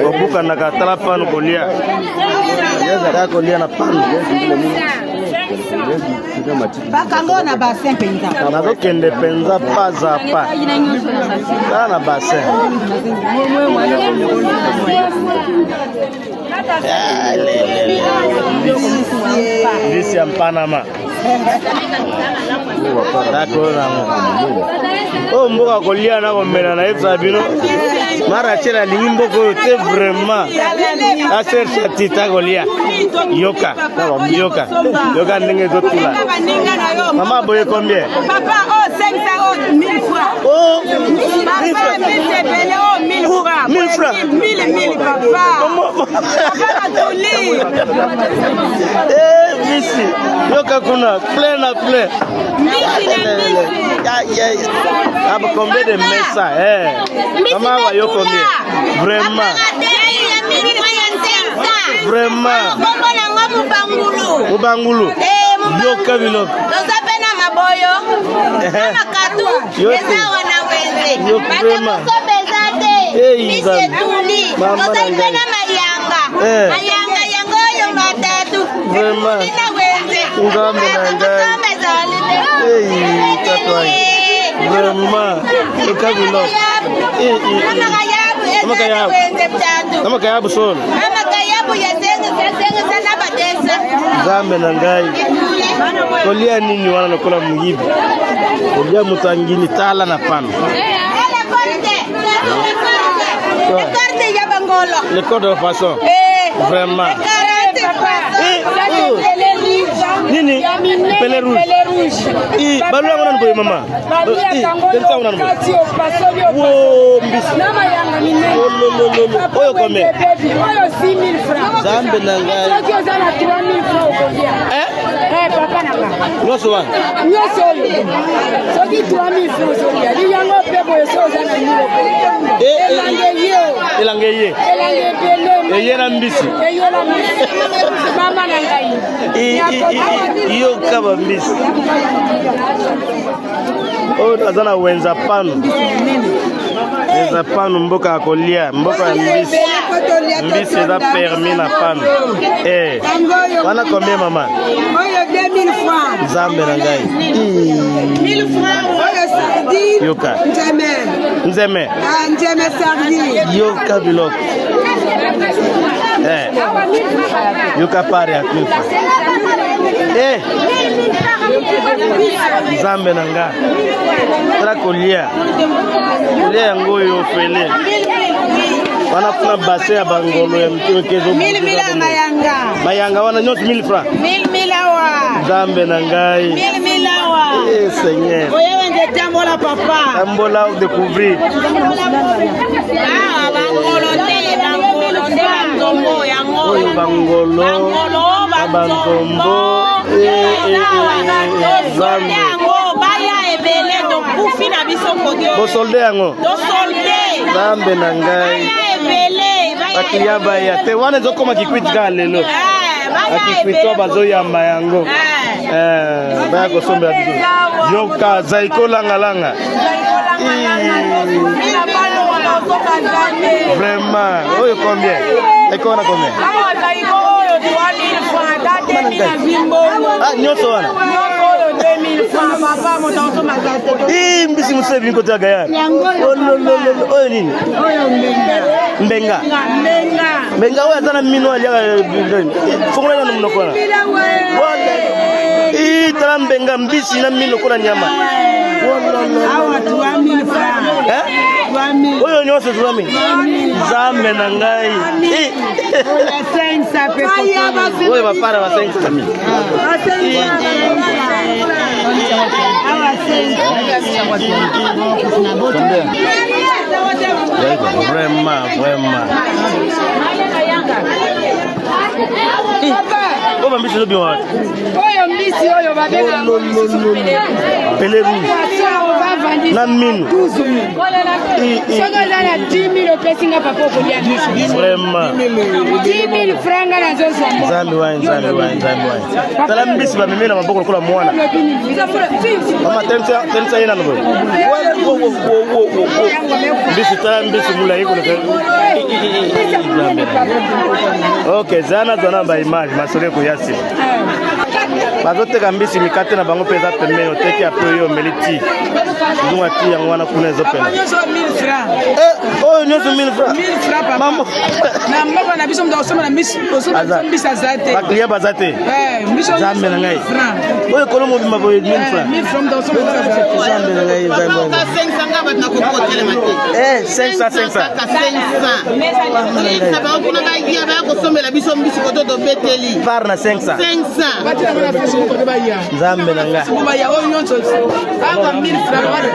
Obuka na katala pano kolia. Ya kolia na pano. Bakango na bassin penza. Na zo kende penza paza pa. Na bassin. This ya Panama. Oh mboka kolia na komela na epsa bino. Mara chela limbo ko te vraiment. A chercher tita kolia. Yoka ndenge zotula. Mama boye combien? Papa oh 500 1000 francs. Oh, Papa 1000 bele oh 1000 francs. 1000 francs. 1000 papa. Papa tuli. Misi. Yoka kuna plein. Aba combien de mesa Mama wa yo combien? Vraiment. Mubangulu. Yoka bilo. Tozapena maboyo. Mama katu. Eza wana wenze. Yokrema. Misi tuli. Tozapena mayanga. Mayanga yango yo matatu. Vraiment. Ngambe na ngai. Vraiment. Yoka bilo. Mama kayabu solo. Mama kayabu ya senga sana batesa. Ngambe na ngai. Kolia nini wana nakola mugibi. Kolia mutangini tala na pano. Le code de façon. Vraiment. Nini? Pele rouge. Balu yangu nani boye mama? Tensa unani boye. Wo mbisi. Oyo kome. Oyo 6000 francs. Zambe na ngai. Soki ozana 3000 francs okolia. Papa nanga. Nyoso wana. Nyoso oyo. Soki 3000 francs okolia. Liyango pe boye so ozana 1000 okolia. Elange ye. Eye na mbisi. Mama na ngai. Iyo kaba mbisi. Oh, azana wenza pano. Wenza pano mboka akolia, mboka ya mbisi. Mbisi eza permis na pano. Wana combien mama? Oyo 2000 francs. Zambe na ngai. 1000 francs. Oyo sardine. Yoka. Nzeme. Nzeme sardine. Yoka biloko. Yoka pare ya kufa. Zambe na nga. Tala kolia. Kolia yango yo fele. Wana kuna base ya bangolo ya mtiwe kezo. 1000 mayanga. Mayanga wana nyoti 1000 francs. 1000 awa. Zambe na ngai. 1000 awa. Seigneur. Oyewe nje tambola papa. Tambola ou découvrir. Bangolo nde banzombo yango. Oyo bangolo. Banzombo. Zambe. Baya ebele to kufi na biso kodio. Bo solde yango. Do solde. Zambe na ngai. Bakilia baya te wana zokoma kikwita lelo. Akikwitwa bazo yamba yango. Baya kosombe ya biso. Yoka zaiko langa. Vraiment. Oyo combien? Eko wana combien? Zaiko oyo 3000 francs. Date mina zimbolo. Nyoso wana. 2000 francs. Papa moto mazate. Mbisi musebi nkota gaya. Oyo nini? Oyo Mbenga. Mbenga oyo atana mino aliaka. Fungola yana mnokona. Tala mbenga mbisi na mino kona nyama. Awa 3000 francs. Oyo nyoso 3000. Zambe na ngai. Oyo bapara wa 5,000. Vraiment. Oyo mbisi zo biwa. Oyo mbisi oyo babenga Pele rouge. Na minu. Soki ozana 10 000 pesinga papa kolia. Vraiment. 10,000 francs na zozo. Nzambe wa. Tala mbisi ba mimena maboko kula mwana. Mama tensa yena no. Mbisi tala mbisi mula yiko no. Okay, zana zona ba image masole ko yasi. Bazoteka mbisi mikate na bango peza pembe oteki apo yo meliti. Nzunga ti yango wana kuna ezopela. Oh, nyoso 1000 francs. 1000 francs papa. Maman. Na mbaba na biso mdosoma na mbisi azate. Baklia bazate. Mbisi zambe na ngai. Oyo kolomo bima bo 1000 francs. 1000 francs mdosoma azate. Zambe na ngai zambe. 500 ngaba na kokotela mate. 500. Ça va on a ya ba ko somela biso mbisi ko to beteli. Par na 500. 500. Zambe na ngai. Kuba ya oyo nyonso. Aba 1000 francs.